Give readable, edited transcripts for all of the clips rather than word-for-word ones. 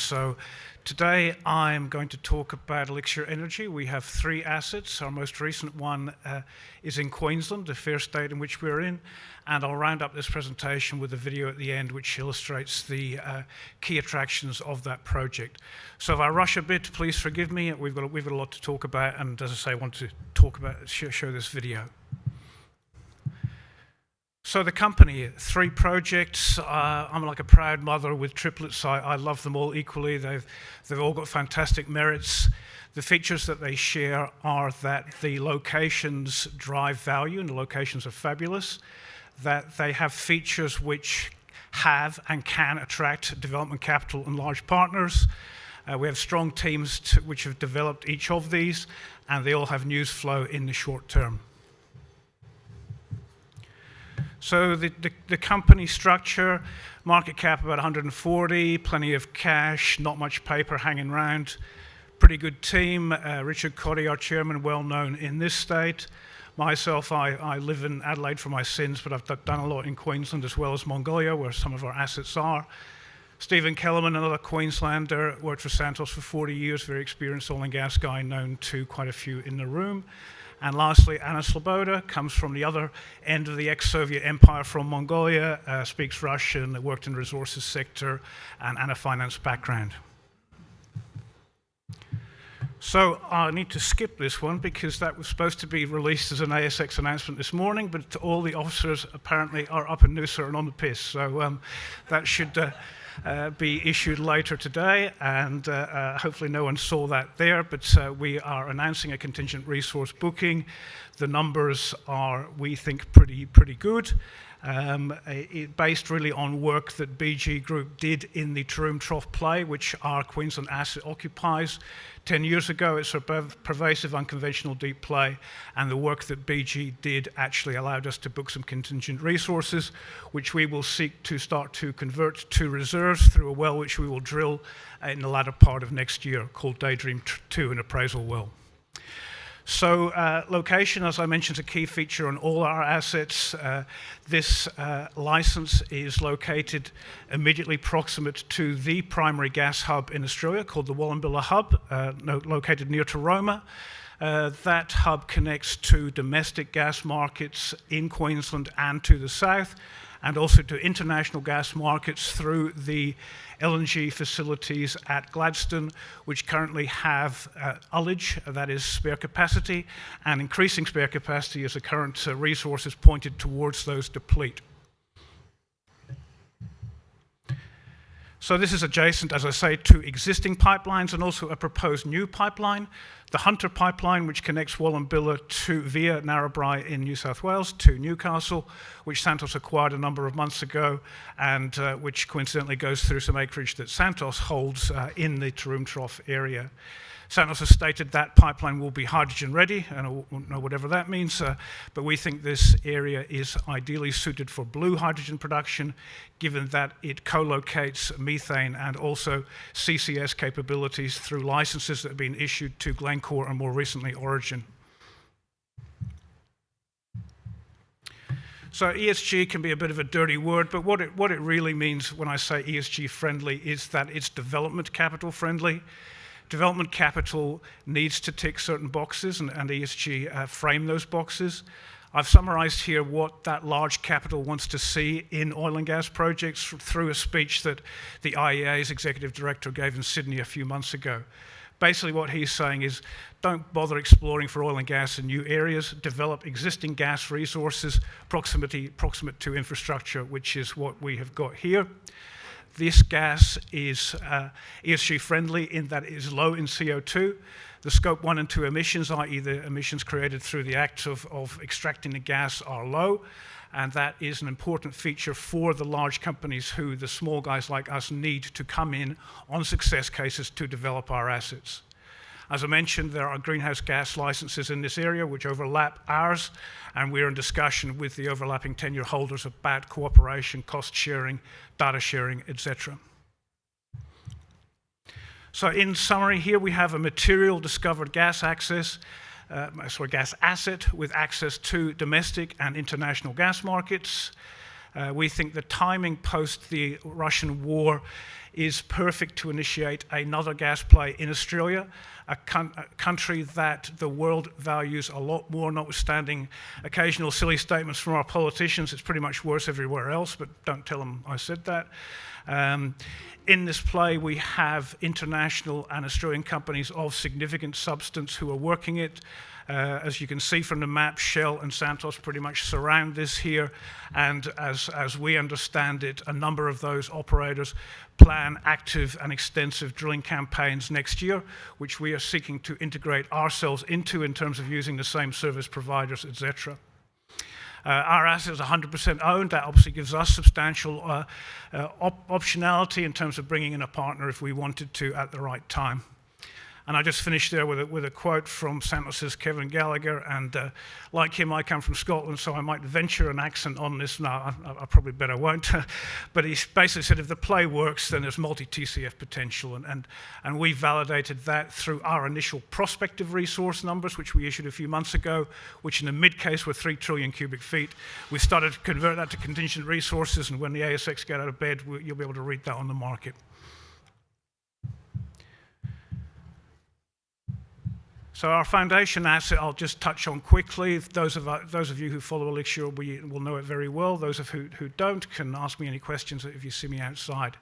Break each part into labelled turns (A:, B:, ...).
A: So today I'm going to talk about Elixir Energy. We have 3 assets. Our most recent one is in Queensland, the fair state in which we're in, and I'll round up this presentation with a video at the end which illustrates the key attractions of that project. So if I rush a bit, please forgive me. We've got a lot to talk about, and as I say, I want to talk about, show this video. So the company, 3 projects. I'm like a proud mother with triplets. I love them all equally. They've all got fantastic merits. The features that they share are that the locations drive value, and the locations are fabulous. That they have features which have and can attract development capital and large partners. We have strong teams which have developed each of these, and they all have news flow in the short term. So the company structure, market cap about 140, plenty of cash, not much paper hanging around, pretty good team. Richard Coddy, our chairman, well known in this state. Myself, I live in Adelaide for my sins, but I've done a lot in Queensland as well as Mongolia, where some of our assets are. Stephen Kellerman, another Queenslander, worked for Santos for 40 years, very experienced oil and gas guy, known to quite a few in the room. And lastly, Anna Sloboda comes from the other end of the ex-Soviet empire from Mongolia, speaks Russian, worked in the resources sector, and a finance background. So I need to skip this one because that was supposed to be released as an ASX announcement this morning, but all the officers apparently are up in Noosa and on the piss. So that should be issued later today, and hopefully no one saw that there, but we are announcing a contingent resource booking. The numbers are, we think, pretty good. Based really on work that BG Group did in the Taroom Trough play, which our Queensland asset occupies. 10 years ago, it's a pervasive unconventional deep play, and the work that BG did actually allowed us to book some contingent resources, which we will seek to start to convert to reserves through a well which we will drill in the latter part of next year, called Daydream 2, an appraisal well. So location, as I mentioned, is a key feature on all our assets. This license is located immediately proximate to the primary gas hub in Australia called the Wallumbilla Hub, located near to Roma. That hub connects to domestic gas markets in Queensland and to the south, and also to international gas markets through the LNG facilities at Gladstone, which currently have ullage, that is spare capacity, and increasing spare capacity as the current resources pointed towards those deplete. So this is adjacent, as I say, to existing pipelines and also a proposed new pipeline, the Hunter pipeline, which connects Wallumbilla via Narrabri in New South Wales to Newcastle, which Santos acquired a number of months ago, and which coincidentally goes through some acreage that Santos holds in the Taroom Trough area. Santos has stated that pipeline will be hydrogen ready, and I won't know whatever that means, but we think this area is ideally suited for blue hydrogen production, given that it co-locates methane and also CCS capabilities through licenses that have been issued to Glencore and more recently Origin. So ESG can be a bit of a dirty word, but what it really means when I say ESG friendly is that it's development capital friendly. Development capital needs to tick certain boxes, and ESG frame those boxes. I've summarized here what that large capital wants to see in oil and gas projects through a speech that the IEA's executive director gave in Sydney a few months ago. Basically what he's saying is, don't bother exploring for oil and gas in new areas, develop existing gas resources proximate to infrastructure, which is what we have got here. This gas is ESG friendly in that it is low in CO2. The scope 1 and 2 emissions, i.e. the emissions created through the act of extracting the gas, are low, and that is an important feature for the large companies who the small guys like us need to come in on success cases to develop our assets. As I mentioned, there are greenhouse gas licenses in this area which overlap ours, and we're in discussion with the overlapping tenure holders about cooperation, cost sharing, data sharing, etc. So in summary, here we have a material discovered gas asset with access to domestic and international gas markets. We think the timing post the Russian war is perfect to initiate another gas play in Australia, a country that the world values a lot more, notwithstanding occasional silly statements from our politicians. It's pretty much worse everywhere else, but don't tell them I said that. In this play, we have international and Australian companies of significant substance who are working it. As you can see from the map, Shell and Santos pretty much surround this here, and as we understand it, a number of those operators plan active and extensive drilling campaigns next year, which we are seeking to integrate ourselves into in terms of using the same service providers, etc. Our asset is 100% owned. That obviously gives us substantial optionality in terms of bringing in a partner if we wanted to at the right time. And I just finished there with a quote from Santos's Kevin Gallagher, and like him, I come from Scotland, so I might venture an accent on this. No, I probably better won't. But he basically said if the play works, then there's multi-TCF potential, and we validated that through our initial prospective resource numbers, which we issued a few months ago, which in the mid case were 3 trillion cubic feet. We started to convert that to contingent resources, and when the ASX get out of bed, you'll be able to read that on the market. So our foundation asset, I'll just touch on quickly. Those of you who follow Elixir will know it very well. Those of who don't can ask me any questions if you see me outside.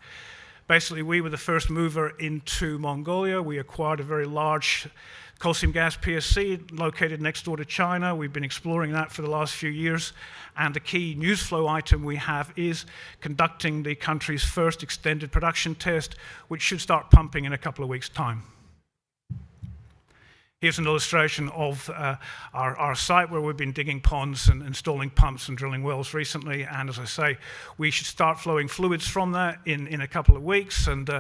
A: Basically, we were the first mover into Mongolia. We acquired a very large coal seam gas PSC located next door to China. We've been exploring that for the last few years. And the key news flow item we have is conducting the country's first extended production test, which should start pumping in a couple of weeks' time. Here's an illustration of our site where we've been digging ponds and installing pumps and drilling wells recently. And as I say, we should start flowing fluids from that in a couple of weeks. And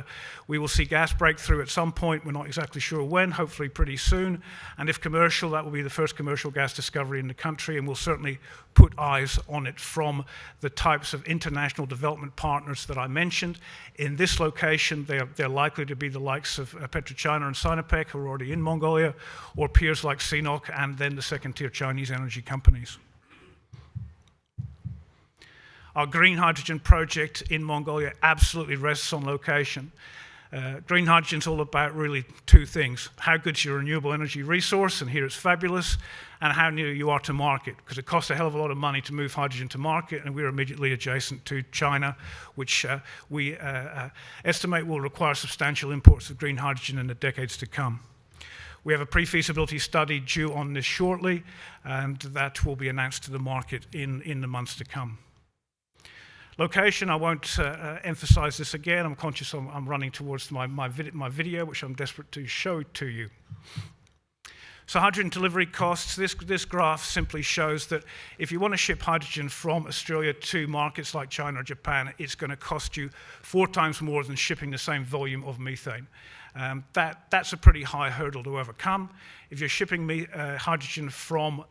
A: we will see gas breakthrough at some point. We're not exactly sure when, hopefully pretty soon. And if commercial, that will be the first commercial gas discovery in the country. And we'll certainly put eyes on it from the types of international development partners that I mentioned. In this location, they're likely to be the likes of PetroChina and Sinopec, who are already in Mongolia, or peers like CNOOC, and then the second-tier Chinese energy companies. Our green hydrogen project in Mongolia absolutely rests on location. Green hydrogen is all about really two things: how good's your renewable energy resource, and here it's fabulous, and how near you are to market, because it costs a hell of a lot of money to move hydrogen to market, and we're immediately adjacent to China, which we estimate will require substantial imports of green hydrogen in the decades to come. We have a pre-feasibility study due on this shortly, and that will be announced to the market in the months to come. Location, I won't emphasize this again. I'm conscious I'm running towards my video, which I'm desperate to show to you. So hydrogen delivery costs, this graph simply shows that if you want to ship hydrogen from Australia to markets like China or Japan, it's going to cost you 4 times more than shipping the same volume of methane. That's a pretty high hurdle to overcome. If you're shipping hydrogen from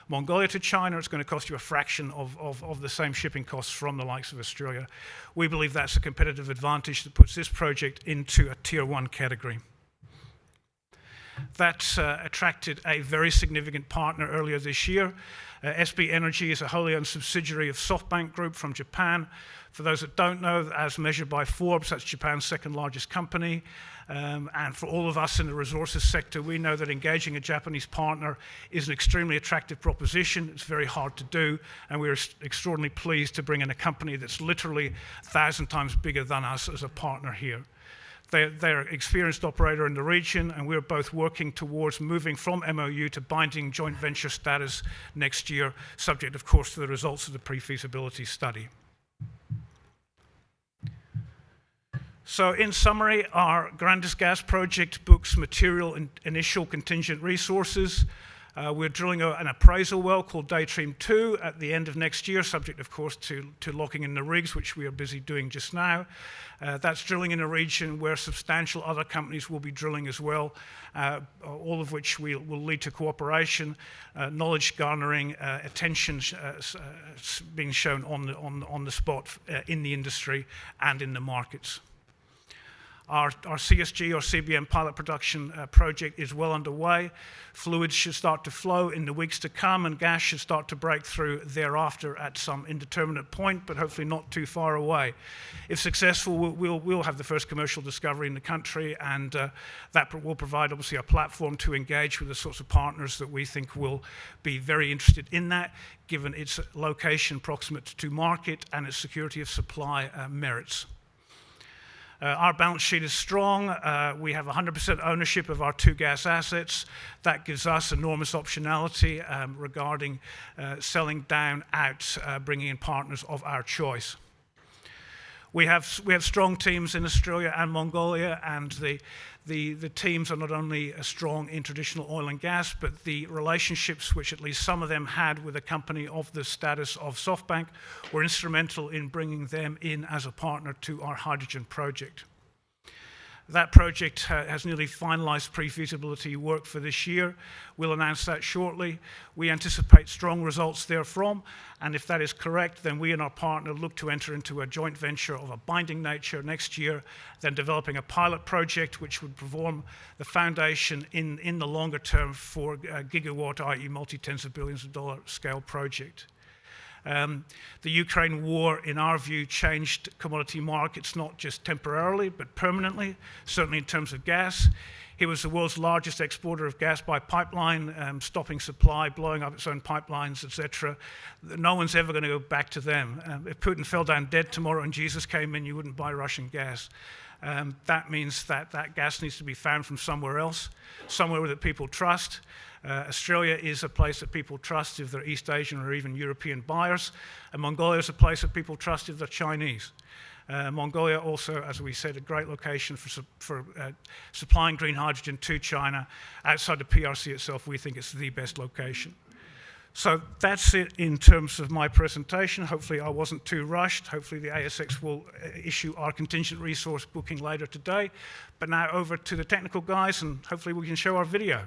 A: Mongolia to China, it's going to cost you a fraction of the same shipping costs from the likes of Australia. We believe that's a competitive advantage that puts this project into a Tier 1 category. That's attracted a very significant partner earlier this year. SB Energy is a wholly owned subsidiary of SoftBank Group from Japan. For those that don't know, as measured by Forbes, that's Japan's second largest company. And for all of us in the resources sector, we know that engaging a Japanese partner is an extremely attractive proposition. It's very hard to do, and we're extraordinarily pleased to bring in a company that's literally 1,000 times bigger than us as a partner here. They're an experienced operator in the region, and we're both working towards moving from MOU to binding joint venture status next year, subject, of course, to the results of the pre-feasibility study. So in summary, our Grandis gas project books material and initial contingent resources. We're drilling an appraisal well called Daydream 2 at the end of next year, subject, of course, to locking in the rigs, which we are busy doing just now. That's drilling in a region where substantial other companies will be drilling as well, all of which will lead to cooperation, knowledge garnering, attention being shown on the spot in the industry and in the markets. Our CSG or CBM pilot production project is well underway. Fluids should start to flow in the weeks to come, and gas should start to break through thereafter at some indeterminate point, but hopefully not too far away. If successful, we'll have the first commercial discovery in the country, and that will provide obviously a platform to engage with the sorts of partners that we think will be very interested in that, given its location proximate to market and its security of supply merits. Our balance sheet is strong. We have 100% ownership of our 2 gas assets. That gives us enormous optionality regarding selling down, out, bringing in partners of our choice. We have strong teams in Australia and Mongolia, and the teams are not only strong in traditional oil and gas, but the relationships which at least some of them had with a company of the status of SoftBank were instrumental in bringing them in as a partner to our hydrogen project. That project has nearly finalized pre-feasibility work for this year. We'll announce that shortly. We anticipate strong results therefrom, and if that is correct, then we and our partner look to enter into a joint venture of a binding nature next year, then developing a pilot project which would form the foundation in the longer term for a gigawatt, i.e. multi-tens of billions of dollar scale project. The Ukraine war, in our view, changed commodity markets not just temporarily, but permanently, certainly in terms of gas. It was the world's largest exporter of gas by pipeline, stopping supply, blowing up its own pipelines, etc. No one's ever going to go back to them. If Putin fell down dead tomorrow and Jesus came in, you wouldn't buy Russian gas. That means that gas needs to be found from somewhere else, somewhere that people trust. Australia is a place that people trust if they're East Asian or even European buyers, and Mongolia is a place that people trust if they're Chinese. Mongolia also, as we said, a great location for supplying green hydrogen to China. Outside the PRC itself, we think it's the best location. So that's it in terms of my presentation. Hopefully I wasn't too rushed. Hopefully the ASX will issue our contingent resource booking later today. But now over to the technical guys, and hopefully we can show our video.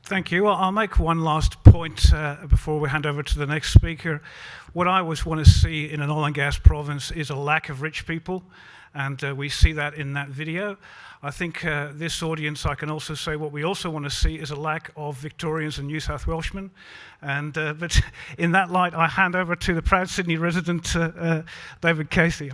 A: Thank you. I'll make one last point before we hand over to the next speaker. What I always want to see in an oil and gas province is a lack of rich people, and we see that in that video. I think this audience, I can also say what we also want to see is a lack of Victorians and New South Welshmen. And but in that light, I hand over to the proud Sydney resident, David Casey.